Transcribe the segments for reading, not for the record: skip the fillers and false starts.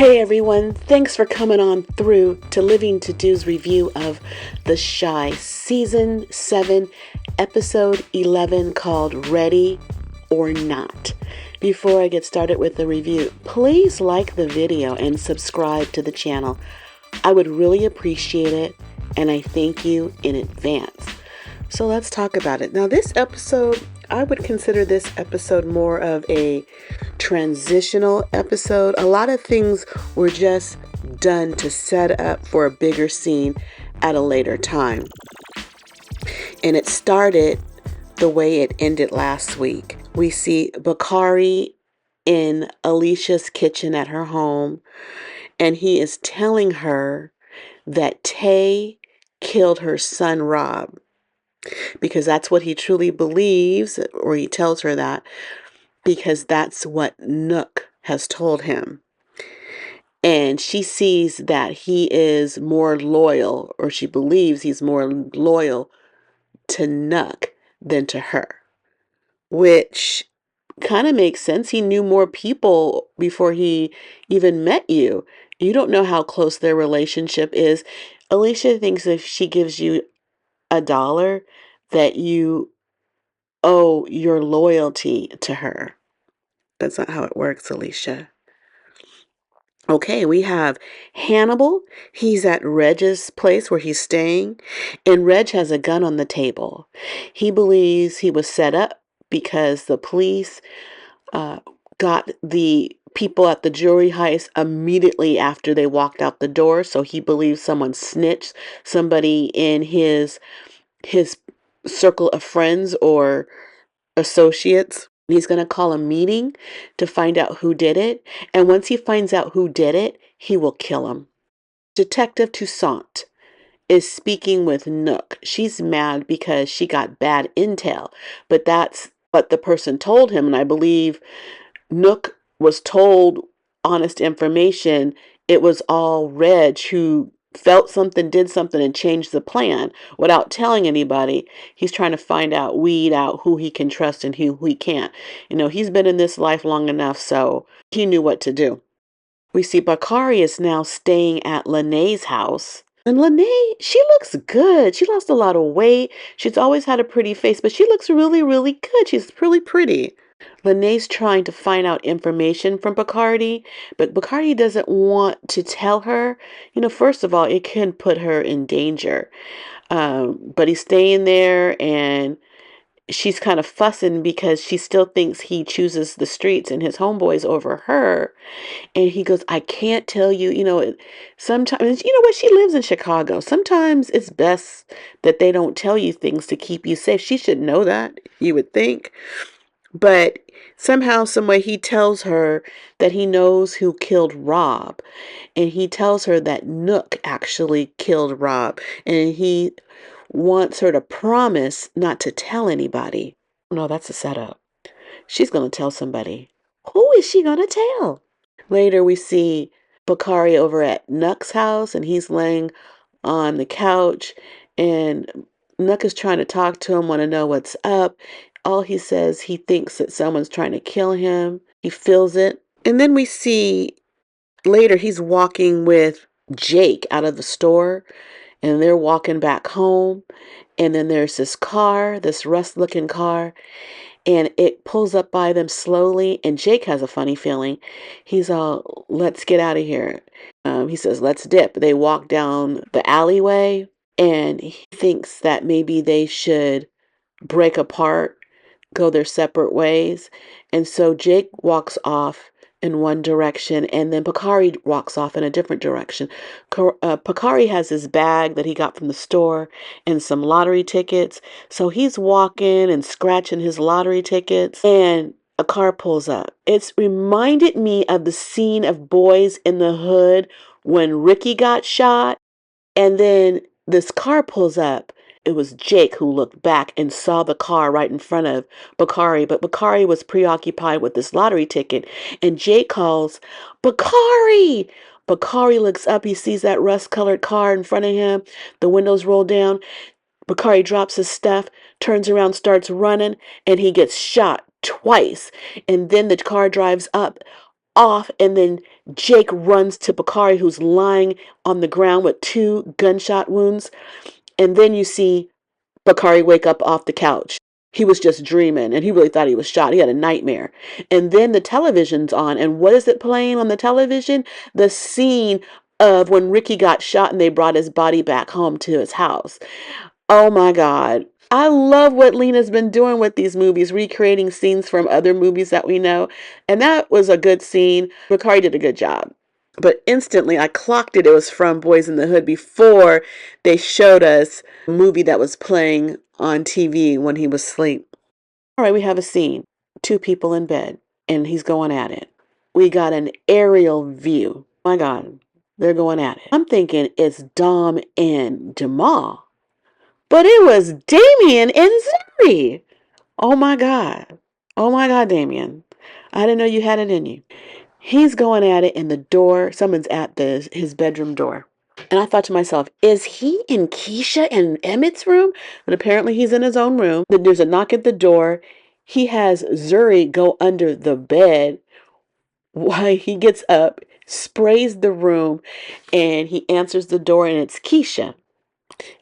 Hey everyone, thanks for coming on through to Living To Do's review of The Shy Season 7, Episode 11 called Ready or Not. Before I get started with the review, please like the video and subscribe to the channel. I would really appreciate it, and I thank you in advance. So let's talk about it. Now this episode, I would consider this episode more of a transitional episode. A lot of things were just done to set up for a bigger scene at a later time. And it started the way it ended last week. We see Bakari in Alicia's kitchen at her home, and he is telling her that Tay killed her son Rob, because that's what he truly believes, or he tells her that, because that's what Nook has told him. And she sees that he is more loyal, or she believes he's more loyal to Nook than to her, which kind of makes sense. He knew more people before he even met you. You don't know how close their relationship is. Alicia thinks if she gives you $1, that you owe your loyalty to her. That's not how it works, Alicia. Okay, we have Hannibal. He's at Reg's place where he's staying, and Reg has a gun on the table. He believes he was set up because the police got the people at the jewelry heist immediately after they walked out the door, so he believes someone snitched, somebody in his circle of friends or associates. He's going to call a meeting to find out who did it. And once he finds out who did it, he will kill him. Detective Toussaint is speaking with Nook. She's mad because she got bad intel, but that's what the person told him. And I believe Nook was told honest information. It was all Reg who felt something, did something, and changed the plan without telling anybody. He's trying to weed out who he can trust and who he can't. You know, he's been in this life long enough, so he knew what to do. We see Bakari is now staying at Lene's house. And Lene, she looks good. She lost a lot of weight. She's always had a pretty face, but she looks really, really good. She's really pretty. Lene's trying to find out information from Bacardi, but Bacardi doesn't want to tell her. You know, first of all, it can put her in danger. But he's staying there, and she's kind of fussing because she still thinks he chooses the streets and his homeboys over her. And he goes, I can't tell you, sometimes, you know what, she lives in Chicago. Sometimes it's best that they don't tell you things to keep you safe. She should know that, you would think. But somehow, someway, he tells her that he knows who killed Rob. And he tells her that Nook actually killed Rob. And he wants her to promise not to tell anybody. No, that's a setup. She's going to tell somebody. Who is she going to tell? Later, we see Bakari over at Nook's house, and he's laying on the couch. And Nook is trying to talk to him, want to know what's up. All he says, he thinks that someone's trying to kill him. He feels it. And then we see later he's walking with Jake out of the store, and they're walking back home. And then there's this car, this rust-looking car, and it pulls up by them slowly. And Jake has a funny feeling. He's all, let's get out of here. He says, let's dip. They walk down the alleyway, and he thinks that maybe they should break apart, go their separate ways. And so Jake walks off in one direction, and then Bakari walks off in a different direction. Bakari has his bag that he got from the store and some lottery tickets. So he's walking and scratching his lottery tickets, and a car pulls up. It's reminded me of the scene of Boys in the Hood when Ricky got shot, and then this car pulls up. It was Jake who looked back and saw the car right in front of Bakari, but Bakari was preoccupied with this lottery ticket, and Jake calls, Bakari! Bakari looks up, he sees that rust-colored car in front of him, the windows roll down. Bakari drops his stuff, turns around, starts running, and he gets shot twice. And then the car drives up off, and then Jake runs to Bakari, who's lying on the ground with 2 gunshot wounds. And then you see Bakari wake up off the couch. He was just dreaming and he really thought he was shot. He had a nightmare. And then the television's on, and what is it playing on the television? The scene of when Ricky got shot and they brought his body back home to his house. Oh my God. I love what Lena's been doing with these movies, recreating scenes from other movies that we know. And that was a good scene. Bakari did a good job. But instantly I clocked it. It was from Boys in the Hood before they showed us a movie that was playing on TV when he was asleep. All right, we have a scene. 2 people in bed, and he's going at it. We got an aerial view. My God, they're going at it. I'm thinking it's Dom and Jamal, but it was Damien and Zuri. Oh my God. Oh my God, Damien. I didn't know you had it in you. He's going at it in the door. Someone's at his bedroom door. And I thought to myself, is he in Keisha and Emmett's room? But apparently he's in his own room. Then there's a knock at the door. He has Zuri go under the bed while he gets up, sprays the room, and he answers the door, and it's Keisha.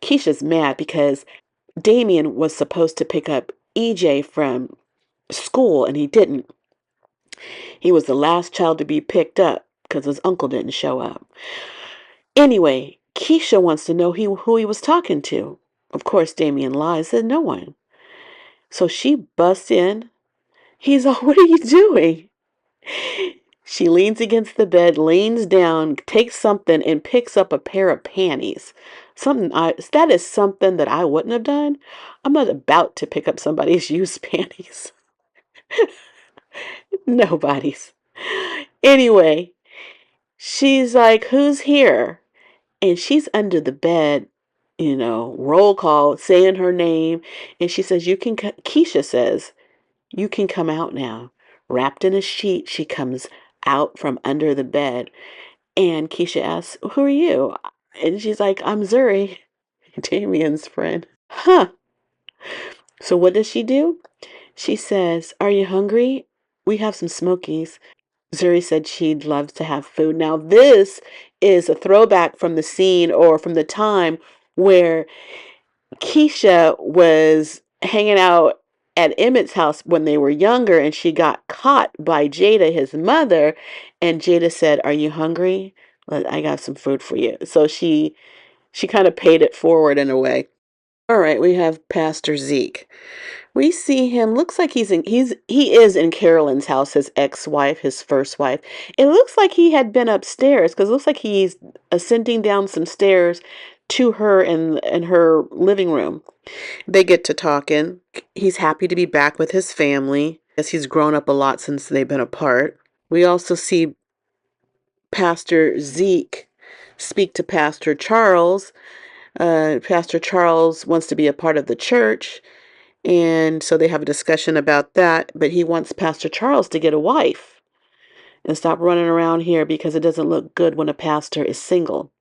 Keisha's mad because Damien was supposed to pick up EJ from school and he didn't. He was the last child to be picked up because his uncle didn't show up. Anyway, Keisha wants to know who he was talking to. Of course, Damien lies, said no one. So she busts in. He's all, what are you doing? She leans against the bed, leans down, takes something, and picks up a pair of panties. That is something that I wouldn't have done. I'm not about to pick up somebody's used panties. Nobody's. Anyway, she's like, who's here? And she's under the bed, roll call, saying her name. And she says, Keisha says, you can come out now. Wrapped in a sheet, she comes out from under the bed. And Keisha asks, who are you? And she's like, I'm Zuri, Damien's friend. Huh. So what does she do? She says, are you hungry? We have some smokies. Zuri said she'd love to have food. Now, this is a throwback from the scene or from the time where Keisha was hanging out at Emmett's house when they were younger, and she got caught by Jada, his mother, and Jada said, are you hungry? Well, I got some food for you. So she kind of paid it forward in a way. All right, we have Pastor Zeke. We see him, looks like he is in Carolyn's house, his ex-wife, his first wife. It looks like he had been upstairs because it looks like he's ascending down some stairs to her in her living room. They get to talking. He's happy to be back with his family. Yes, he's grown up a lot since they've been apart. We also see Pastor Zeke speak to Pastor Charles. Pastor Charles wants to be a part of the church. And so they have a discussion about that, but he wants Pastor Charles to get a wife and stop running around here because it doesn't look good when a pastor is single.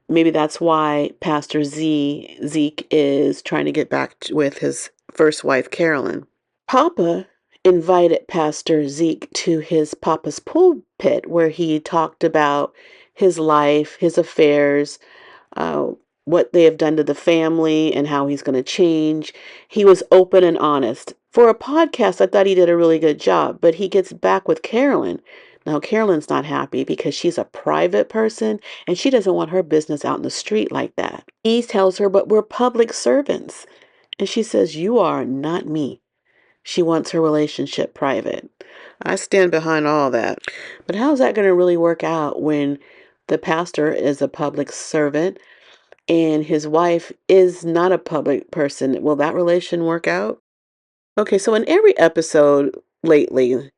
Maybe that's why Pastor Zeke is trying to get back with his first wife, Carolyn. Papa invited Pastor Zeke to his Papa's pulpit where he talked about his life, his affairs, uh, what they have done to the family and how he's going to change. He was open and honest. For a podcast, I thought he did a really good job, but he gets back with Carolyn. Now, Carolyn's not happy because she's a private person and she doesn't want her business out in the street like that. He tells her, but we're public servants. And she says, you are not me. She wants her relationship private. I stand behind all that. But how's that going to really work out when the pastor is a public servant and his wife is not a public person? Will that relation work out? Okay, so in every episode lately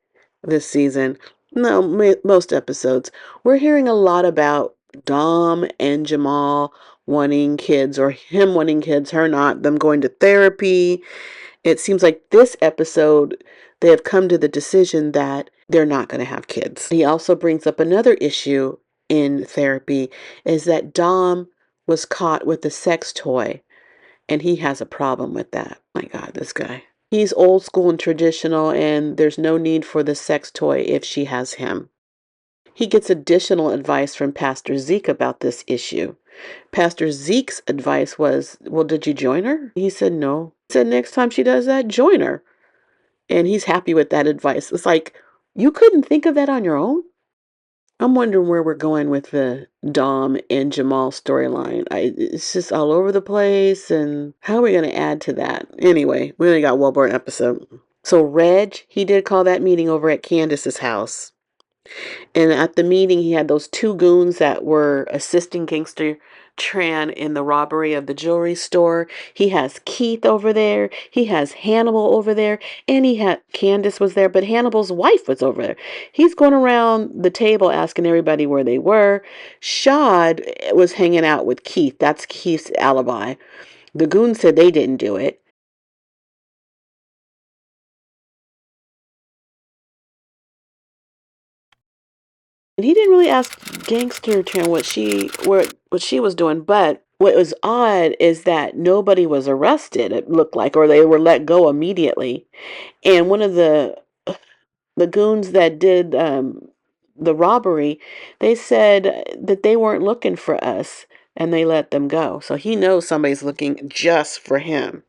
this season, no, most episodes, we're hearing a lot about Dom and Jamal wanting kids, or him wanting kids, her not, them going to therapy. It seems like this episode, they have come to the decision that they're not going to have kids. He also brings up another issue in therapy is that Dom was caught with a sex toy and he has a problem with that. My God, this guy. He's old school and traditional, and there's no need for the sex toy if she has him. He gets additional advice from Pastor Zeke about this issue. Pastor Zeke's advice was, well, did you join her? He said, no. He said, next time she does that, join her. And he's happy with that advice. It's like, you couldn't think of that on your own? I'm wondering where we're going with the Dom and Jamal storyline. It's just all over the place, and how are we going to add to that? Anyway, we only got one more episode. So Reg, he did call that meeting over at Candace's house. And at the meeting, he had those two goons that were assisting Gangster Tran in the robbery of the jewelry store. He has Keith over there. He has Hannibal over there. And he had Candace was there, but Hannibal's wife was over there. He's going around the table asking everybody where they were. Shad was hanging out with Keith. That's Keith's alibi. The goons said they didn't do it. And he didn't really ask Gangster Tran what she was doing, but what was odd is that nobody was arrested, it looked like, or they were let go immediately. And one of the goons that did the robbery, they said that they weren't looking for us, and they let them go. So he knows somebody's looking just for him.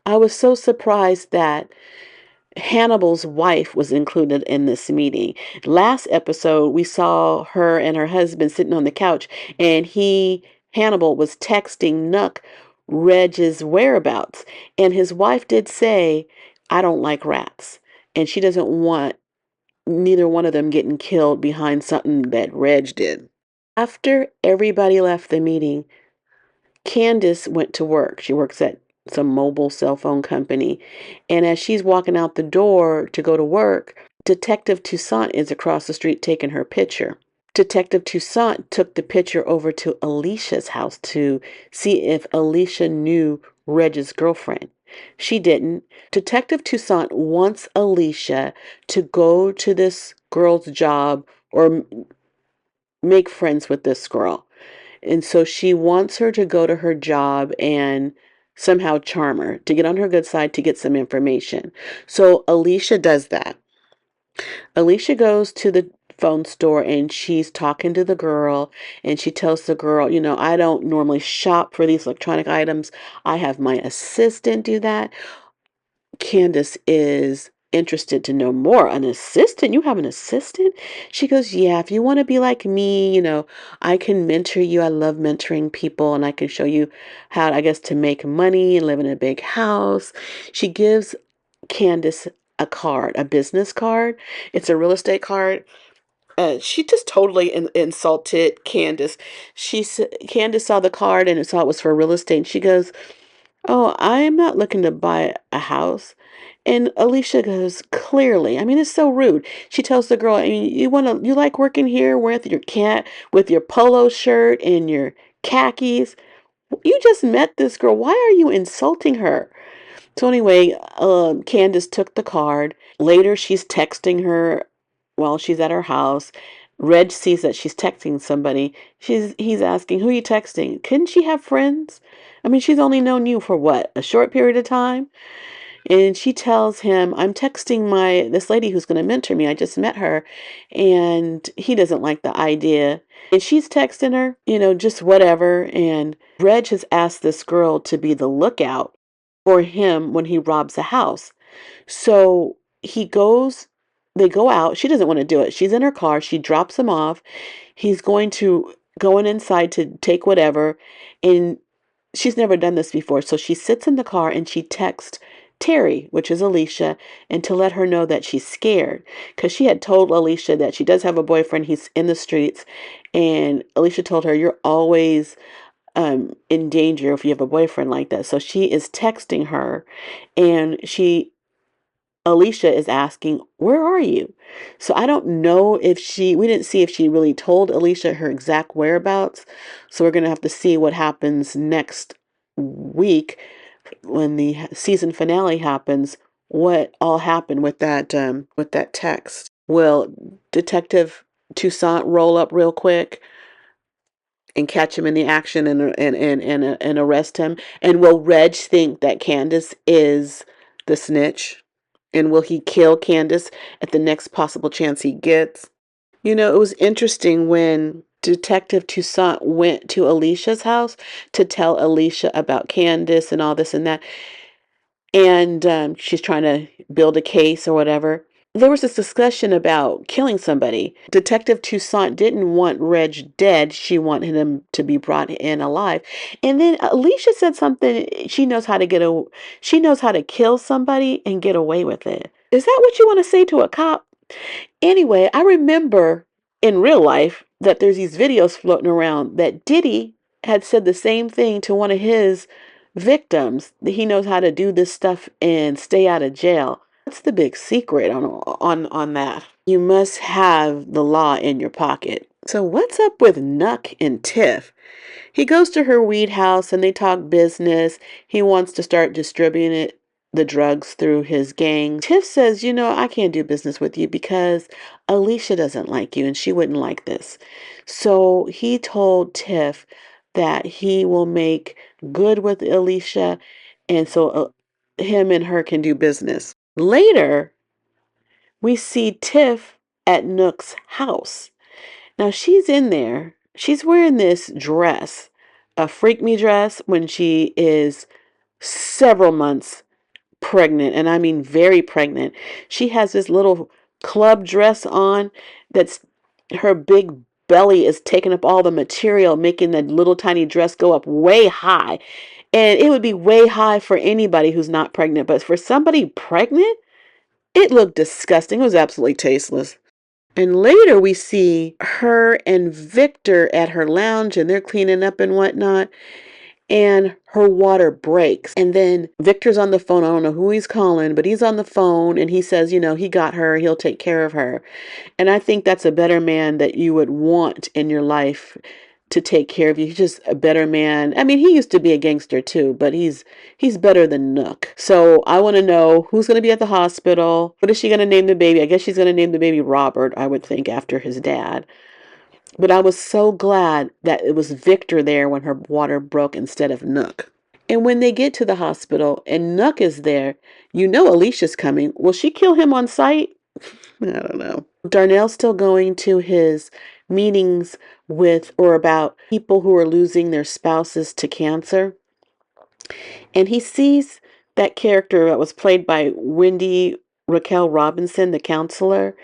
I was so surprised that Hannibal's wife was included in this meeting. Last episode, we saw her and her husband sitting on the couch, and Hannibal, was texting Nuck Reg's whereabouts. And his wife did say, I don't like rats. And she doesn't want neither one of them getting killed behind something that Reg did. After everybody left the meeting, Candace went to work. She works at some mobile cell phone company. And as she's walking out the door to go to work, Detective Toussaint is across the street taking her picture. Detective Toussaint took the picture over to Alicia's house to see if Alicia knew Reg's girlfriend. She didn't. Detective Toussaint wants Alicia to go to this girl's job or make friends with this girl. And so she wants her to go to her job and somehow charm her to get on her good side to get some information. So Alicia does that. Alicia goes to the phone store and she's talking to the girl, and she tells the girl, I don't normally shop for these electronic items. I have my assistant do that. Candace is interested to know more. An assistant? You have an assistant? She goes, yeah, if you want to be like me, I can mentor you. I love mentoring people, and I can show you how, I guess, to make money and live in a big house. She gives Candace a card, a business card. It's a real estate card. She just totally insulted Candace. Candace saw the card and saw it was for real estate. And she goes, oh, I am not looking to buy a house. And Alicia goes, clearly. I mean, it's so rude. She tells the girl, I mean, you like working here with your with your polo shirt and your khakis. You just met this girl. Why are you insulting her? So anyway, Candace took the card. Later, she's texting her while she's at her house. Reg sees that she's texting somebody. He's asking, who are you texting? Couldn't she have friends? I mean, she's only known you for what, a short period of time? And she tells him, I'm texting this lady who's going to mentor me. I just met her, and he doesn't like the idea. And she's texting her, just whatever. And Reg has asked this girl to be the lookout for him when he robs a house. So they go out. She doesn't want to do it. She's in her car. She drops him off. He's going inside to take whatever. And she's never done this before. So she sits in the car and she texts Terry, which is Alicia, and to let her know that she's scared, because she had told Alicia that she does have a boyfriend. He's in the streets. And Alicia told her, you're always in danger if you have a boyfriend like that. So she is texting her, and Alicia is asking, where are you? So I don't know we didn't see if she really told Alicia her exact whereabouts. So we're going to have to see what happens next week when the season finale happens, what all happened with that text. Will Detective Toussaint roll up real quick and catch him in the action and arrest him? And will Reg think that Candace is the snitch? And will he kill Candace at the next possible chance he gets? It was interesting when Detective Toussaint went to Alicia's house to tell Alicia about Candace and all this and that. And she's trying to build a case or whatever. There was this discussion about killing somebody. Detective Toussaint didn't want Reg dead. She wanted him to be brought in alive. And then Alicia said something. She knows how to kill somebody and get away with it. Is that what you want to say to a cop? Anyway, I remember in real life that there's these videos floating around that Diddy had said the same thing to one of his victims, that he knows how to do this stuff and stay out of jail. That's the big secret on that. You must have the law in your pocket. So what's up with Nuck and Tiff? He goes to her weed house and they talk business. He wants to start distributing the drugs through his gang. Tiff says, I can't do business with you because Alicia doesn't like you and she wouldn't like this. So he told Tiff that he will make good with Alicia, and so him and her can do business. Later, we see Tiff at Nook's house. Now she's in there. She's wearing this dress, a freak me dress, when she is several months pregnant, and I mean very pregnant. She has this little club dress on that's her big belly is taking up all the material, making that little tiny dress go up way high. And it would be way high for anybody who's not pregnant, but for somebody pregnant, it looked disgusting. It was absolutely tasteless. And later we see her and Victor at her lounge and they're cleaning up and whatnot. And her water breaks. And then Victor's on the phone. I don't know who he's calling, but he's on the phone and he says, he got her. He'll take care of her. And I think that's a better man that you would want in your life to take care of you. He's just a better man. I mean, he used to be a gangster too, but he's better than Nook. So I want to know who's going to be at the hospital. What is she going to name the baby? I guess she's going to name the baby Robert, I would think, after his dad. But I was so glad that it was Victor there when her water broke instead of Nook. And when they get to the hospital and Nook is there, Alicia's coming. Will she kill him on sight? I don't know. Darnell's still going to his meetings with or about people who are losing their spouses to cancer. And he sees that character that was played by Wendy Raquel Robinson, the counselor.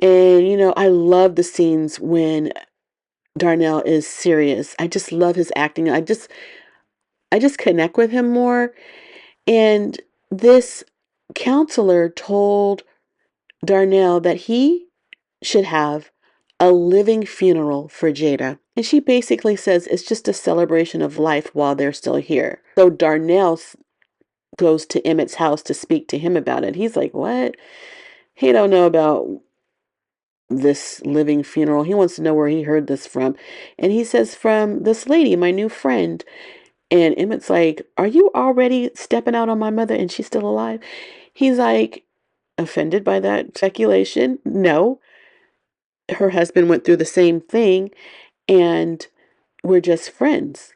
And, I love the scenes when Darnell is serious. I just love his acting. I just connect with him more. And this counselor told Darnell that he should have a living funeral for Jada. And she basically says it's just a celebration of life while they're still here. So Darnell goes to Emmett's house to speak to him about it. He's like, what? He don't know about this living funeral. He wants to know where he heard this from. And he says, from this lady, my new friend. And Emmett's like, are you already stepping out on my mother and she's still alive? He's like, offended by that speculation? No. Her husband went through the same thing and we're just friends.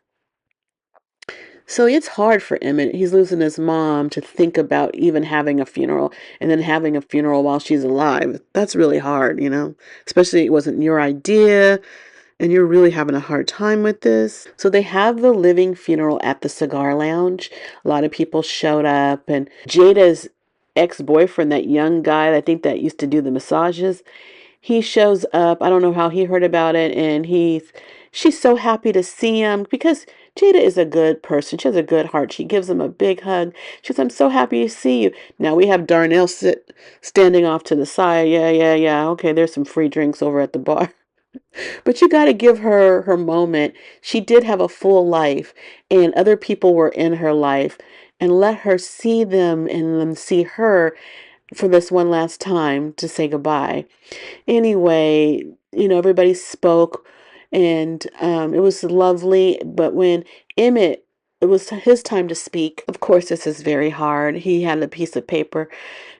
So it's hard for Emmett. He's losing his mom to think about even having a funeral and then having a funeral while she's alive. That's really hard, especially it wasn't your idea and you're really having a hard time with this. So they have the living funeral at the cigar lounge. A lot of people showed up, and Jada's ex-boyfriend, that young guy, I think that used to do the massages, he shows up. I don't know how he heard about it, and she's so happy to see him because Jada is a good person. She has a good heart. She gives him a big hug. She says, I'm so happy to see you. Now we have Darnell standing off to the side. Yeah. Okay, there's some free drinks over at the bar. But you got to give her her moment. She did have a full life, and other people were in her life, and let her see them and them see her for this one last time to say goodbye. Anyway, everybody spoke, and it was lovely. But when Emmett It was his time to speak. Of course, this is very hard. He had a piece of paper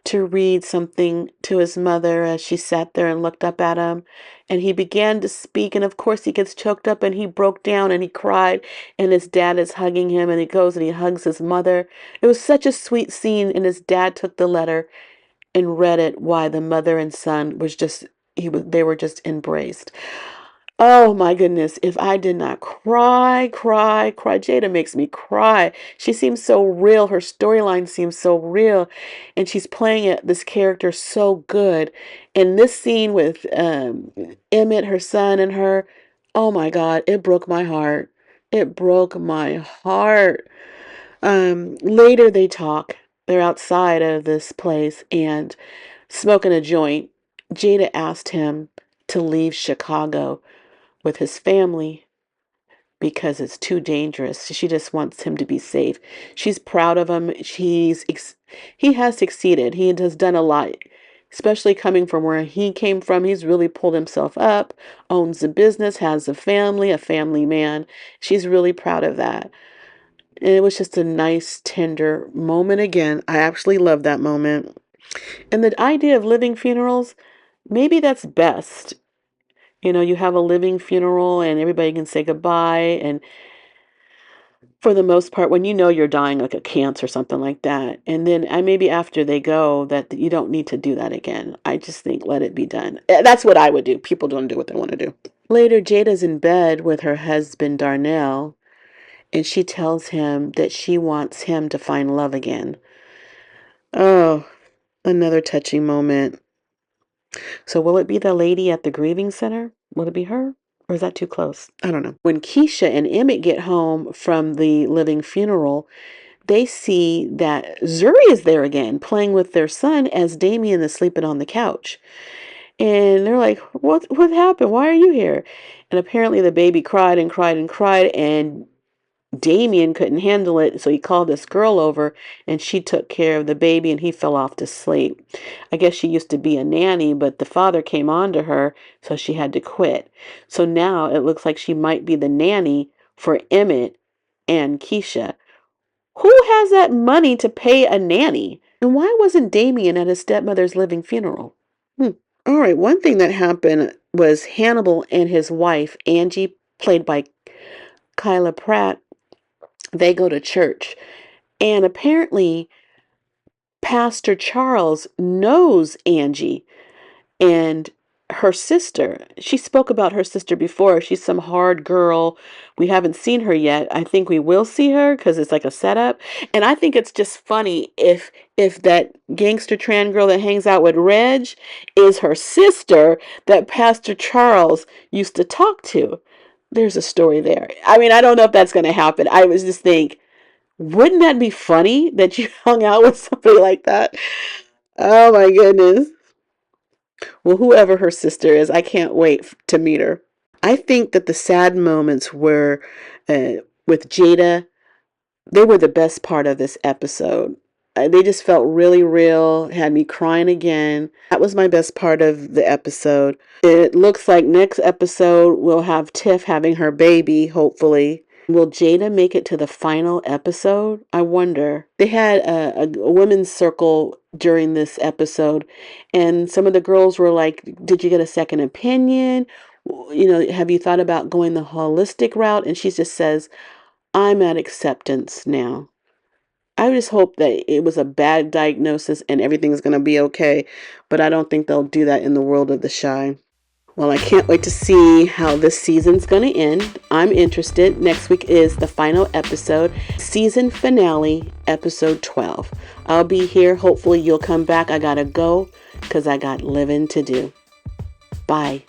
to read something to his mother as she sat there and looked up at him. And he began to speak. And of course, he gets choked up and he broke down and he cried. And his dad is hugging him and he goes and he hugs his mother. It was such a sweet scene. And his dad took the letter and read it while the mother and son was just, they were just embraced. Oh my goodness, if I did not cry, cry, cry. Jada makes me cry. She seems so real. Her storyline seems so real. And she's playing this character so good. And this scene with Emmett, her son, and her, oh my God, it broke my heart. It broke my heart. Later they talk. They're outside of this place and smoking a joint. Jada asked him to leave Chicago with his family because it's too dangerous. She just wants him to be safe. She's proud of him. He has succeeded. He has done a lot, especially coming from where he came from. He's really pulled himself up, owns a business, has a family man. She's really proud of that. And it was just a nice, tender moment again. I actually love that moment. And the idea of living funerals, maybe that's best. You know, you have a living funeral and everybody can say goodbye. And for the most part, when you know you're dying, like a cancer or something like that, and then maybe after they go, that you don't need to do that again. I just think let it be done. That's what I would do. People don't do what they want to do. Later, Jada's in bed with her husband, Darnell, and she tells him that she wants him to find love again. Oh, another touching moment. So will it be the lady at the grieving center? Will it be her? Or is that too close? I don't know. When Keisha and Emmett get home from the living funeral, they see that Zuri is there again, playing with their son as Damien is sleeping on the couch. And they're like, what happened? Why are you here? And apparently the baby cried and cried and cried, and Damien couldn't handle it, so he called this girl over and she took care of the baby and he fell off to sleep. I guess she used to be a nanny, but the father came on to her, so she had to quit. So now it looks like she might be the nanny for Emmett and Keisha. Who has that money to pay a nanny? And why wasn't Damien at his stepmother's living funeral? All right, one thing that happened was Hannibal and his wife, Angie, played by Kyla Pratt, they go to church. And apparently, Pastor Charles knows Angie and her sister. She spoke about her sister before. She's some hard girl. We haven't seen her yet. I think we will see her because it's like a setup. And I think it's just funny if that gangster trans girl that hangs out with Reg is her sister that Pastor Charles used to talk to. There's a story there. I mean, I don't know if that's going to happen. I was just think, wouldn't that be funny that you hung out with somebody like that? Oh my goodness. Well, whoever her sister is, I can't wait to meet her. I think that the sad moments were with Jada, they were the best part of this episode. They just felt really real, had me crying again. That was my best part of the episode. It looks like next episode we'll have Tiff having her baby, hopefully. Will Jada make it to the final episode? I wonder. They had a women's circle during this episode, and some of the girls were like, did you get a second opinion? You know, have you thought about going the holistic route? And she just says, I'm at acceptance now. I just hope that it was a bad diagnosis and everything's going to be okay, but I don't think they'll do that in the world of The Chi. Well, I can't wait to see how this season's going to end. I'm interested. Next week is the final episode, season finale, episode 12. I'll be here. Hopefully you'll come back. I got to go because I got living to do. Bye.